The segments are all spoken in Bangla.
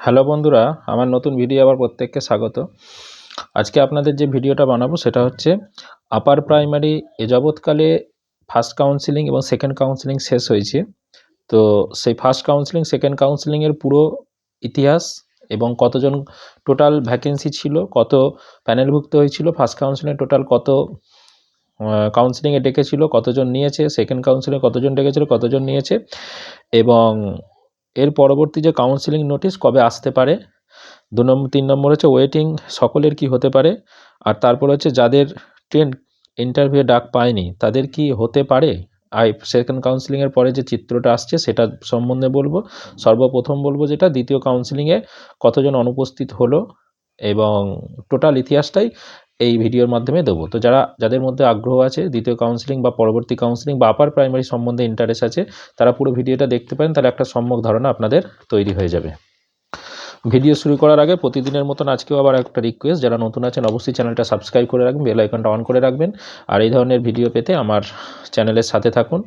হ্যালো বন্ধুরা, আমার নতুন ভিডিও আবার প্রত্যেককে স্বাগত। আজকে আপনাদের যে ভিডিওটা বানাবো সেটা হচ্ছে আপার প্রাইমারি এ যাবৎকালে ফার্স্ট কাউন্সেলিং এবং সেকেন্ড কাউন্সেলিং শেষ হয়েছে। তো সেই ফার্স্ট কাউন্সেলিং সেকেন্ড কাউন্সেলিংয়ের পুরো ইতিহাস এবং কতজন টোটাল ভ্যাকেন্সি ছিল, কত প্যানেলভুক্ত হয়েছিল, ফার্স্ট কাউন্সেলিংয়ে টোটাল কত কাউন্সেলিংয়ে ডেকেছিল, কতজন নিয়েছে, সেকেন্ড কাউন্সেলিংয়ে কতজন ডেকেছিল, কতজন নিয়েছে, এবং এর পরবর্তী যে কাউন্সেলিং নোটিশ কবে আসতে পারে, 3 নম্বর হচ্ছে ওয়েটিং সকলের কি হতে পারে, আর তারপর হচ্ছে যাদের ট্রেন ইন্টারভিউ ডাক পায়নি তাদের কি হতে পারে, সেকেন্ড কাউন্সেলিংয়ের পরে যে চিত্রটা আসছে সেটা সম্বন্ধে বলবো। সর্বপ্রথম বলবো যেটা দ্বিতীয় কাউন্সেলিংয়ে কতজন অনুপস্থিত হলো, এবং টোটাল ইতিহাসটাই এই ভিডিওর মাধ্যমে দেবো। তো যাদের মধ্যে আগ্রহ আছে দ্বিতীয় কাউন্সেলিং বা পরবর্তী কাউন্সেলিং বা আপার প্রাইমারি সম্বন্ধে ইন্টারেস্ট আছে, তারা পুরো ভিডিওটা দেখতে পারেন, তাহলে একটা সম্যক ধারণা আপনাদের তৈরি হয়ে যাবে। ভিডিও শুরু করার আগে প্রতিদিনের মতন আজকেও আবার একটা রিকোয়েস্ট, যারা নতুন আছেন অবশ্যই চ্যানেলটা সাবস্ক্রাইব করে রাখবেন, বেল আইকনটা অন করে রাখবেন, আর এই ধরনের ভিডিও পেতে আমার চ্যানেলের সাথে থাকুন,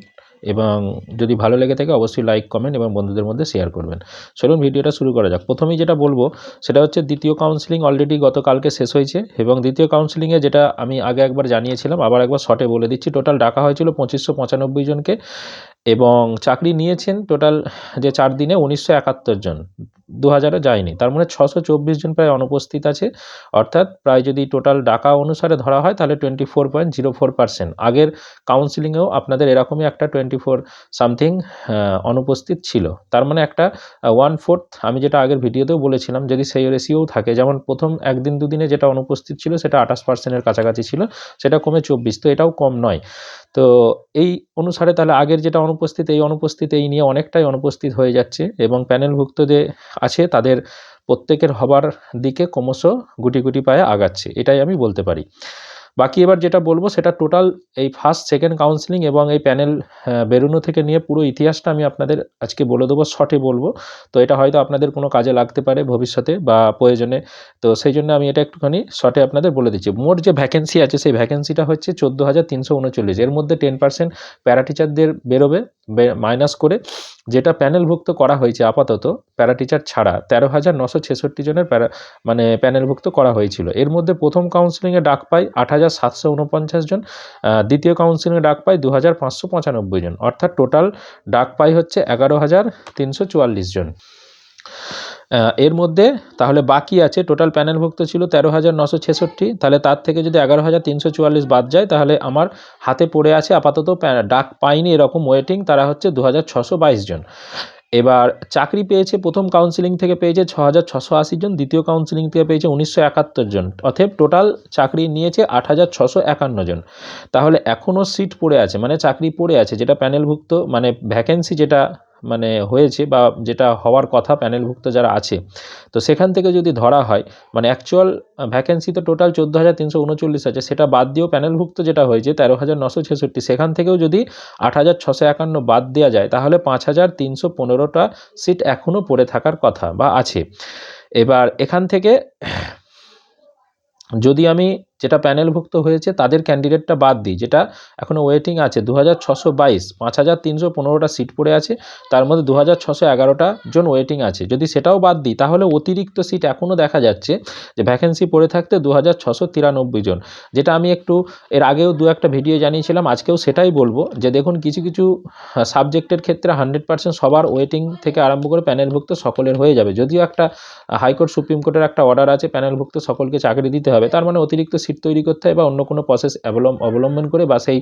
এবং যদি ভালো লেগে থাকে অবশ্যই লাইক, কমেন্ট এবং বন্ধুদের মধ্যে শেয়ার করবেন। চলুন ভিডিওটা শুরু করা যাক। প্রথমেই যেটা বলবো সেটা হচ্ছে দ্বিতীয় কাউন্সেলিং অলরেডি গতকালকে শেষ হয়েছে, এবং দ্বিতীয় কাউন্সেলিংয়ে যেটা আমি আগে একবার জানিয়েছিলাম আবার একবার শর্টে বলে দিচ্ছি, টোটাল ডাকা হয়েছিল 2595 জনকে, এবং চাকরি নিয়েছেন টোটাল যে 4 দিনে 1971 জন, 2000-ও যায়নি, তার মানে 624 জন প্রায় অনুপস্থিত আছে। অর্থাৎ প্রায় যদি টোটাল ডাকা অনুসারে ধরা হয় তাহলে 24.04%। আগের কাউন্সেলিংয়েও আপনাদের এরকমই একটা 24 সামথিং অনুপস্থিত ছিল, তার মানে একটা 1/4, আমি যেটা আগের ভিডিওতেও বলেছিলাম, যদি সেই রেশিও থাকে, যেমন প্রথম একদিন দুদিনে যেটা অনুপস্থিত ছিল সেটা 28%-এর কাছাকাছি ছিল, সেটা কমে 24, তো এটাও কম নয়। তো এই অনুসারে তাহলে আগের যেটা অনুপস্থিত, এই নিয়ে অনেকটাই অনুপস্থিত হয়ে যাচ্ছে, এবং প্যানেলভুক্ত যে আছে তাদের প্রত্যেকের হবার দিকে ক্রমশ গুটি গুটি পায়ে আগাচ্ছে, এটাই আমি বলতে পারি। বাকি এবার যেটা বলবো সেটা টোটাল এই ফার্স্ট সেকেন্ড কাউন্সেলিং এবং এই প্যানেল বেরোনো থেকে নিয়ে পুরো ইতিহাসটা আমি আপনাদের আজকে বলে দেবো, শর্টে বলবো। তো এটা হয়তো আপনাদের কোনো কাজে লাগতে পারে ভবিষ্যতে বা প্রয়োজনে, তো সেই জন্য আমি এটা একটুখানি শর্টে আপনাদের বলে দিচ্ছি। মোট যে ভ্যাকেন্সি আছে সেই ভ্যাকেন্সিটা হচ্ছে 14,339, এর মধ্যে 10% প্যারা টিচারদের বেরোবে মাইনাস করে, যেটা প্যানেলভুক্ত করা হয়েছে আপাতত প্যারা টিচার ছাড়া 13,966 জনের প্যানেলভুক্ত করা হয়েছিল। এর মধ্যে প্রথম কাউন্সেলিংয়ে ডাক পায় 8,749 জন, দ্বিতীয় কাউন্সেলিংয়ে ডাক পায় 2,595 জন, অর্থাৎ টোটাল ডাক পায় হচ্ছে 11,344 জন। এর মধ্যে তাহলে বাকি আছে, টোটাল প্যানেলভুক্ত ছিল 13,966, তাহলে তার থেকে যদি 11,344 বাদ যায় তাহলে আমার হাতে পড়ে আছে আপাতত ডাক পায়নি এরকম ওয়েটিং, তারা হচ্ছে 2,622 জন। এবার চাকরি পেয়েছে প্রথম কাউন্সেলিং থেকে পেয়েছে 6,680 জন, দ্বিতীয় কাউন্সেলিং থেকে পেয়েছে 1,971 জন, অতএব টোটাল চাকরি নিয়েছে 8,651 জন। তাহলে এখনও সিট পড়ে আছে, মানে চাকরি পড়ে আছে, যেটা প্যানেলভুক্ত ভ্যাকেন্সি যেটা হয়েছে বা যেটা হওয়ার কথা প্যানেলভুক্ত যারা আছে, তো সেখান থেকে যদি ধরা হয়, অ্যাকচুয়াল ভ্যাকেন্সি তো টোটাল 14,339 আছে, সেটা বাদ দিয়েও প্যানেলভুক্ত যেটা হয়েছে 13,966, সেখান থেকেও যদি 8,651 বাদ দেওয়া যায় তাহলে 5,315টা সিট এখনও পড়ে থাকার কথা বা আছে। এবার এখান থেকে যদি আমি যেটা প্যানেলভুক্ত হয়েছে তাদের ক্যান্ডিডেটটা বাদ দিই, যেটা এখনও ওয়েটিং আছে 2,622, 5,315টা সিট পড়ে আছে, তার মধ্যে 2,611টা জন ওয়েটিং আছে, যদি সেটাও বাদ দিই তাহলে অতিরিক্ত সিট এখনও দেখা যাচ্ছে যে ভ্যাকেন্সি পড়ে থাকতে 2,693 জন, যেটা আমি একটু এর আগেও একটা ভিডিও জানিয়েছিলাম, আজকেও সেটাই বলবো যে দেখুন কিছু কিছু সাবজেক্টের ক্ষেত্রে 100% সবার ওয়েটিং থেকে আরম্ভ করে প্যানেলভুক্ত সকলের হয়ে যাবে, যদিও একটা হাইকোর্ট সুপ্রিম কোর্টের একটা অর্ডার আছে প্যানেলভুক্ত সকলকে চাকরি দিতে হবে, তার মানে অতিরিক্ত সিট তৈরি করতে হবে বা অন্য কোনো প্রসেস অবলম্বন করে বা সেই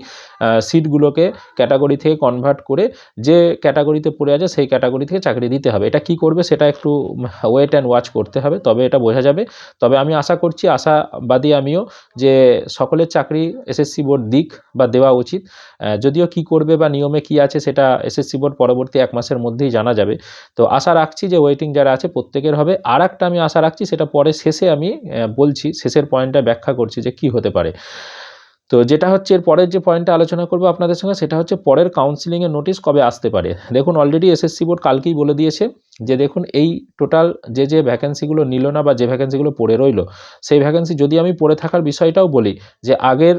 সিটগুলোকে ক্যাটাগরি থেকে কনভার্ট করে যে ক্যাটাগরিতে পড়ে আছে সেই ক্যাটাগরি থেকে চাকরি দিতে হবে। এটা কি করবে সেটা একটু ওয়েট অ্যান্ড ওয়াচ করতে হবে, তবে এটা বোঝা যাবে। তবে আমি আশা করছি, আশাবাদী আমিও, যে সকলের চাকরি এসএসসি বোর্ড দিক বা দেওয়া উচিত। যদিও কি করবে বা নিয়মে কি আছে সেটা এসএসসি বোর্ড পরবর্তী 1 মাসের মধ্যেই জানা যাবে। তো আশা রাখছি যে ওয়েটিং যারা আছে প্রত্যেকের হবে। আর একটা আমি আশা রাখছি, সেটা পরে শেষে আমি বলছি, শেষের পয়েন্টটা ব্যাখ্যা করছি যে কি হতে পারে। তো যেটা হচ্ছে এর পরের যে পয়েন্টটা আলোচনা করবো আপনাদের সঙ্গে, সেটা হচ্ছে পরের কাউন্সেলিংয়ের নোটিশ কবে আসতে পারে। দেখুন অলরেডি এসএসসি বোর্ড কালকেই বলে দিয়েছে যে দেখুন এই টোটাল যে ভ্যাকেন্সিগুলো নিল না বা যে ভ্যাকেন্সিগুলো পড়ে রইল, সেই ভ্যাকেন্সি যদি আমি পড়ে থাকার বিষয়টাও বলি, যে আগের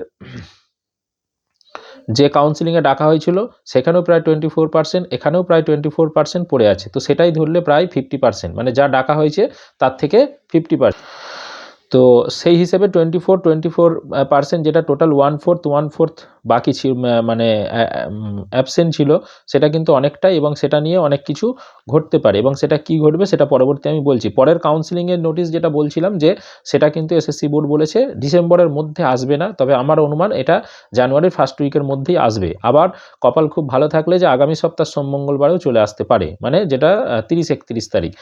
যে কাউন্সিলিংয়ে ডাকা হয়েছিল সেখানেও প্রায় 24%, এখানেও প্রায় 24% পড়ে আছে। তো সেটাই ধরলে প্রায় 50%, মানে যা ডাকা হয়েছে তার থেকে 50%। তো সেই হিসেবে 24% যেটা টোটাল 1/4 বাকি ছিল, মানে অ্যাবসেন্ট ছিল, সেটা কিন্তু অনেকটাই, এবং সেটা নিয়ে অনেক কিছু ঘটতে পারে, এবং সেটা কি ঘটবে সেটা পরবর্তী আমি বলছি। পরের কাউন্সিলিংয়ের নোটিশ যেটা বলছিলাম যে সেটা কিন্তু এসএসসি বোর্ড বলেছে ডিসেম্বরের মধ্যে আসবে না, তবে আমার অনুমান এটা জানুয়ারির ফার্স্ট উইকের মধ্যেই আসবে। আবার কপাল খুব ভালো থাকলে যে আগামী সপ্তাহ সোম মঙ্গলবারেও চলে আসতে পারে, মানে যেটা 30-31 তারিখ।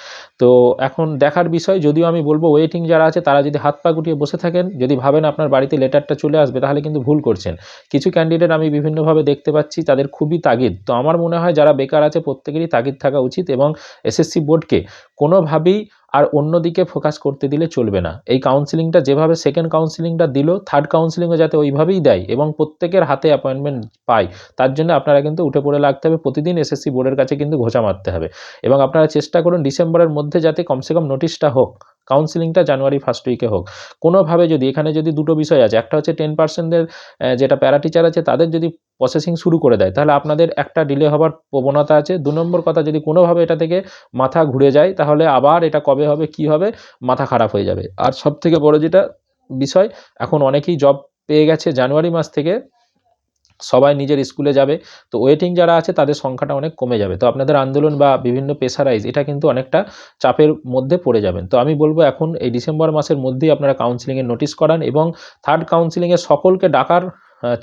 তো এখন দেখার বিষয়, যদিও আমি বলবো ওয়েটিং যারা আছে তারা যদি হাত পা গুটিয়ে বসে থাকেন, যদি ভাবেন আপনার বাড়িতে লেটারটা চলে আসবে, তাহলে কিন্তু ভুল করছেন। কিছু ক্যান্ডিডেট আমি বিভিন্নভাবে দেখতে পাচ্ছি তাদের খুবই তাগিদ। তো আমার মনে হয় যারা বেকার আছে প্রত্যেকেরই তাগিদ থাকা উচিত, এবং এসএসসি বোর্ডকে কোনোভাবেই আর অন্যদিকে ফোকাস করতে দিলে চলবে না। এই কাউন্সিলিংটা যেভাবে সেকেন্ড কাউন্সিলিংটা দিল, থার্ড কাউন্সিলিংও যাতে ওইভাবেই দেয় এবং প্রত্যেকের হাতে অ্যাপয়েন্টমেন্ট পায়, তার জন্য আপনারা কিন্তু উঠে পড়ে লাগতে হবে। প্রতিদিন এসএসসি বোর্ডের কাছে কিন্তু ঘোষা মারতে হবে, এবং আপনারা চেষ্টা করুন ডিসেম্বরের মধ্যে যাতে কমসে কম নোটিশটা হোক, কাউন্সিলিংটা জানুয়ারি ফার্স্ট উইকে হোক। কোনোভাবে যদি এখানে যদি দুটো বিষয় আছে, একটা হচ্ছে 10%-দের যেটা প্যারা টিচার আছে তাদের যদি প্রসেসিং শুরু করে দেয়, তাহলে আপনাদের একটা ডিলে হবার প্রবণতা আছে। 2 নম্বর কথা, যদি কোনোভাবে এটা থেকে মাথা ঘুরে যায়, তাহলে আবার এটা কবে হবে কি হবে, মাথা খারাপ হয়ে যাবে। আর সবথেকে বড় যেটা বিষয়, এখন অনেকেই জব পেয়ে গেছে, জানুয়ারি মাস থেকে সবাই নিজের স্কুলে যাবে। তো ওয়েটিং যারা আছে তাদের সংখ্যাটা অনেক কমে যাবে। তো আপনাদের আন্দোলন বা বিভিন্ন প্রেশারাইজ, এটা কিন্তু অনেকটা চাপের মধ্যে পড়ে যাবেন। তো আমি বলবো এখন এই ডিসেম্বর মাসের মধ্যেই আপনারা কাউন্সিলিংয়ের নোটিশ করান, এবং থার্ড কাউন্সিলিংয়ে সকলকে ডাকার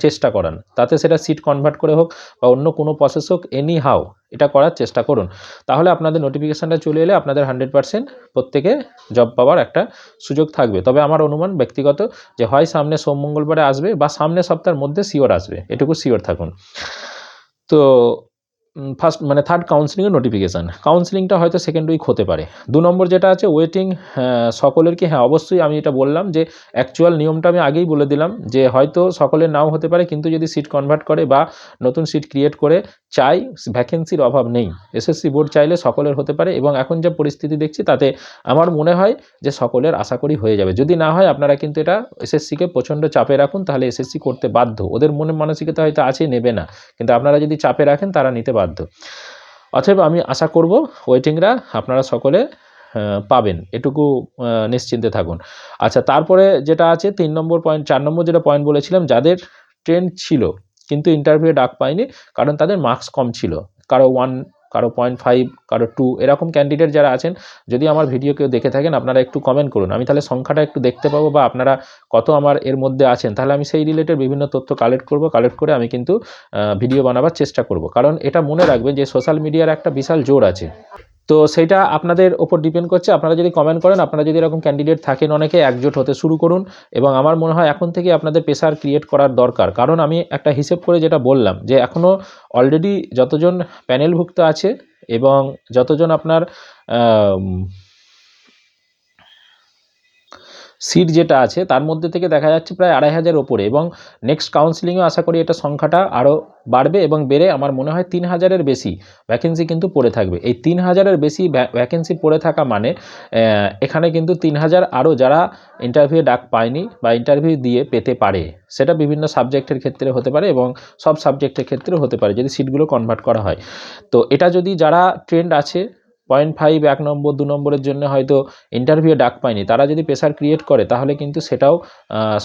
চেষ্টা করান, তাতে সেটা সিট কনভার্ট করে হোক বা অন্য কোনো প্রসেস হোক, এনি হাউ এটা করার চেষ্টা করুন। তাহলে আপনাদের নোটিফিকেশানটা চলে এলে আপনাদের 100% প্রত্যেকে জব পাওয়ার একটা সুযোগ থাকবে। তবে আমার অনুমান ব্যক্তিগত যে হয় সামনে সোম মঙ্গলবারে আসবে, বা সামনের সপ্তাহের মধ্যে শিওর আসবে, এটুকু শিওর থাকুন। তো ফার্স্ট মানে থার্ড কাউন্সিলিংয়ের নোটিফিকেশান, কাউন্সিলিংটা হয়তো সেকেন্ড উইক হতে পারে। 2 নম্বর যেটা আছে ওয়েটিং, সকলের কি, হ্যাঁ অবশ্যই আমি এটা বললাম যে অ্যাকচুয়াল নিয়মটা আমি আগেই বলে দিলাম যে হয়তো সকলের নাও হতে পারে, কিন্তু যদি সিট কনভার্ট করে বা নতুন সিট ক্রিয়েট করে চাই, ভ্যাকেন্সির অভাব নেই। এসএসসি বোর্ড চাইলে সকলের হতে পারে, এবং এখন যে পরিস্থিতি দেখছি তাতে আমার মনে হয় যে সকলের আশা করি হয়ে যাবে। যদি না হয় আপনারা কিন্তু এটা এসএসসিকে প্রচণ্ড চাপে রাখুন, তাহলে এসএসসি করতে বাধ্য। ওদের মনে মানসিকতা হয়তো আছে নেবে না, কিন্তু আপনারা যদি চাপে রাখেন তারা নিতে বাধ্য। অতএব আমি আশা করব ওয়েটিংরা আপনারা সকলে পাবেন, এটুকু নিশ্চিন্তে থাকুন। আচ্ছা, তারপরে যেটা আছে 3 নম্বর পয়েন্ট, 4 নম্বর যেটা পয়েন্ট বলেছিলাম, যাদের ট্রেন্ড ছিল কিন্তু ইন্টারভিউয়ে ডাক পায়নি কারণ তাদের মার্কস কম ছিল, কারো 1, কারো 0.5, কারো 2, এরকম ক্যান্ডিডেট যারা আছেন, যদি আমার ভিডিও কেউ দেখে থাকেন আপনারা একটু কমেন্ট করুন, আমি তাহলে সংখ্যাটা একটু দেখতে পাবো, বা আপনারা কত আমার এর মধ্যে আছেন, তাহলে আমি সেই রিলেটেড বিভিন্ন তথ্য কালেক্ট করব, কালেক্ট করে আমি কিন্তু ভিডিও বানাবার চেষ্টা করব। কারণ এটা মনে রাখবেন যে সোশ্যাল মিডিয়ার একটা বিশাল জোর আছে। তো সেইটা আপনাদের ওপর ডিপেন্ড করছে। আপনারা যদি কমেন্ট করেন, আপনারা যদি এরকম ক্যান্ডিডেট থাকেন অনেকে, একজোট হতে শুরু করুন, এবং আমার মনে হয় এখন থেকে আপনাদের প্রেসার ক্রিয়েট করার দরকার। কারণ আমি একটা হিসেব করে যেটা বললাম যে এখনও অলরেডি যতজন প্যানেলভুক্ত আছে এবং যতজন আপনার সিট যেটা আছে তার মধ্যে থেকে দেখা যাচ্ছে প্রায় 2500 ওপরে, এবং নেক্সট কাউন্সিলিংও আশা করি এটা সংখ্যাটা আরও বাড়বে, এবং বেড়ে আমার মনে হয় 3000-এর বেশি ভ্যাকেন্সি কিন্তু পড়ে থাকবে। এই 3000-এর বেশি ভ্যাকেন্সি পড়ে থাকা মানে এখানে কিন্তু 3000 আরও যারা ইন্টারভিউ ডাক পায়নি বা ইন্টারভিউ দিয়ে পেতে পারে, সেটা বিভিন্ন সাবজেক্টের ক্ষেত্রে হতে পারে এবং সব সাবজেক্টের ক্ষেত্রেও হতে পারে যদি সিটগুলো কনভার্ট করা হয়। তো এটা যদি যারা ট্রেন্ড আছে 0.5, 1 নম্বর 2 নম্বরের জন্য হয়তো ইন্টারভিউ ডাক পায়নি, তারা যদি প্রেসার ক্রিয়েট করে, তাহলে কিন্তু সেটাও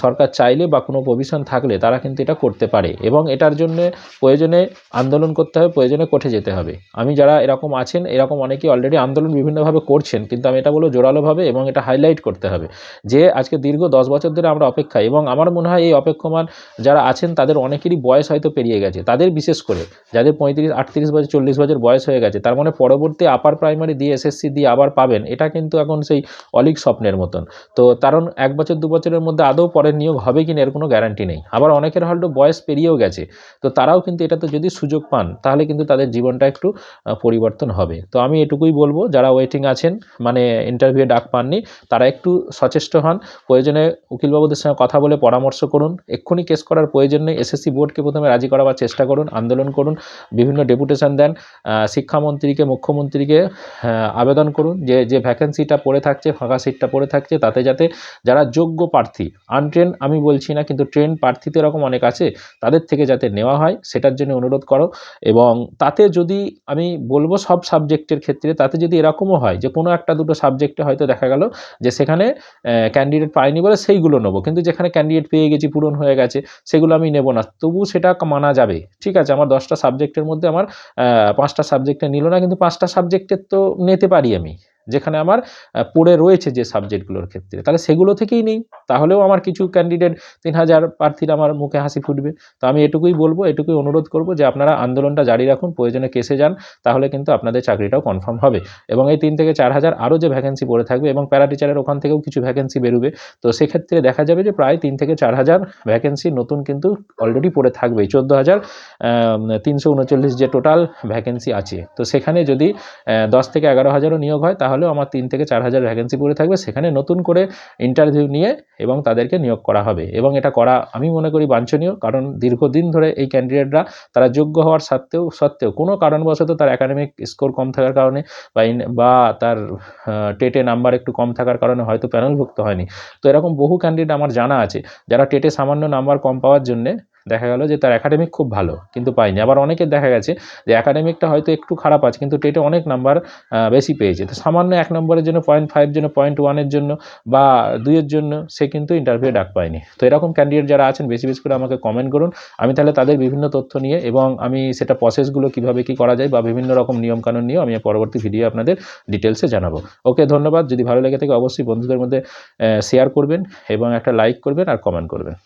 সরকার চাইলে বা কোনো প্রভিশন থাকলে তারা কিন্তু এটা করতে পারে, এবং এটার জন্যে প্রয়োজনে আন্দোলন করতে হবে, প্রয়োজনে কোর্টে যেতে হবে। আমি যারা এরকম আছেন, এরকম অনেকেই অলরেডি আন্দোলন বিভিন্নভাবে করছেন, কিন্তু আমি এটা বলবো জোরালোভাবে, এবং এটা হাইলাইট করতে হবে যে আজকে দীর্ঘ 10 বছর ধরে আমরা অপেক্ষায়, এবং আমার মনে হয় এই অপেক্ষমান যারা আছেন তাদের অনেকেরই বয়স হয়তো পেরিয়ে গেছে, তাদের বিশেষ করে যাদের 35, 38 বছর, 40 বছর বয়স হয়ে গেছে, তার মানে পরবর্তী আপার প্রাইমারি দিয়ে এসএসসি দিয়ে আবার পাবেন, এটা কিন্তু এখন সেই অলীক স্বপ্নের মতন। তো কারণ 1 বছর 2 বছরের মধ্যে আদৌ পরের নিয়োগ হবে কিনা এর কোনো গ্যারান্টি নেই। আবার অনেকের হয়তো বয়স পেরিয়েও গেছে, তো তারাও কিন্তু এটাতে যদি সুযোগ পান, তাহলে কিন্তু তাদের জীবনটা একটু পরিবর্তন হবে। তো আমি এটুকুই বলবো, যারা ওয়েটিং আছেন, মানে ইন্টারভিউ ডাক পাননি, তারা একটু সচেষ্ট হন, প্রয়োজনে উকিলবাবুদের সঙ্গে কথা বলে পরামর্শ করুন। এক্ষুনি কেস করার প্রয়োজন নেই, এসএসসি বোর্ডকে প্রথমে রাজি করাবার চেষ্টা করুন, আন্দোলন করুন, বিভিন্ন ডেপুটেশন দেন, শিক্ষামন্ত্রীকে, মুখ্যমন্ত্রীকে, আবেদন করুন যে ভ্যাকেন্সিটা পড়ে থাকছে, ফাঁকা সিটটা পড়ে থাকছে, তাতে যাতে যারা যোগ্য প্রার্থী, আনট্রেন আমি বলছি না, কিন্তু ট্রেন প্রার্থী তো এরকম অনেক আছে, তাদের থেকে যাতে নেওয়া হয় সেটার জন্য অনুরোধ করো। এবং তাতে যদি আমি বলবো সব সাবজেক্টের ক্ষেত্রে, তাতে যদি এরকমও হয় যে কোনো একটা দুটো সাবজেক্টে হয়তো দেখা গেল যে সেখানে ক্যান্ডিডেট পাইনি বলে সেইগুলো নেবো, কিন্তু যেখানে ক্যান্ডিডেট পেয়ে গেছি, পূরণ হয়ে গেছে, সেগুলো আমি নেব না, তবু সেটা মানা যাবে। ঠিক আছে, আমার 10টা সাবজেক্টের মধ্যে আমার 5টা সাবজেক্টে নিল না, কিন্তু 5টা সাবজেক্টের তো নিতে পারি আমি, যেখানে আমার পড়ে রয়েছে যে সাবজেক্টগুলোর ক্ষেত্রে, তাহলে সেগুলো থেকেই নেই, তাহলেও আমার কিছু ক্যান্ডিডেট 3000 প্রার্থীর আমার মুখে হাসি ফুটবে। তো আমি এটুকুই বলবো, এটুকুই অনুরোধ করব যে আপনারা আন্দোলনটা জারি রাখুন, প্রয়োজনে কেসে যান, তাহলে কিন্তু আপনাদের চাকরিটাও কনফার্ম হবে। এবং এই 3 থেকে 4000 আরও যে ভ্যাকেন্সি পড়ে থাকবে, এবং প্যারা টিচারের ওখান থেকেও কিছু ভ্যাকেন্সি বেরোবে, তো সেক্ষেত্রে দেখা যাবে যে প্রায় 3 থেকে 4000 ভ্যাকেন্সি নতুন কিন্তু অলরেডি পড়ে থাকবে। 14,339 যে টোটাল ভ্যাকেন্সি আছে, তো সেখানে যদি 10 থেকে 11,000ও নিয়োগ হয়, তাহলেও আমার 3 থেকে 4000 ভ্যাকেন্সি পড়ে থাকবে, সেখানে নতুন করে ইন্টারভিউ নিয়ে এবং তাদেরকে নিয়োগ করা হবে। এবং এটা করা আমি মনে করি বাঞ্ছনীয়, কারণ দীর্ঘদিন ধরে এই ক্যান্ডিডেটরা তারা যোগ্য হওয়ার সত্ত্বেও কোনো কারণবশত তার একাডেমিক স্কোর কম থাকার কারণে বা তার টেটে নাম্বার একটু কম থাকার কারণে হয়তো প্যানেলভুক্ত হয়নি। তো এরকম বহু ক্যান্ডিডেট আমার জানা আছে, যারা টেটে সামান্য নাম্বার কম পাওয়ার জন্যে দেখা গেল যে তার একাডেমিক খুব ভালো কিন্তু পায়নি। আবার অনেকের দেখা গেছে যে একাডেমিকটা হয়তো একটু খারাপ আছে, কিন্তু টেটে অনেক নাম্বার বেশি পেয়েছে, তো সামান্য 1 নম্বরের জন্য 0.5 জন্য 0.1 জন্য বা 2 জন্য সে কিন্তু ইন্টারভিউ ডাক পায়নি। তো এরকম ক্যান্ডিডেট যারা আছেন বেশি বেশি করে আমাকে কমেন্ট করুন, আমি তাহলে তাদের বিভিন্ন তথ্য নিয়ে এবং আমি সেটা প্রসেসগুলো কীভাবে কী করা যায় বা বিভিন্ন রকম নিয়মকানুন নিয়েও আমি পরবর্তী ভিডিও আপনাদের ডিটেলসে জানাবো। ওকে, ধন্যবাদ। যদি ভালো লেগে থাকে অবশ্যই বন্ধুদের মধ্যে শেয়ার করবেন এবং একটা লাইক করবেন আর কমেন্ট করবেন।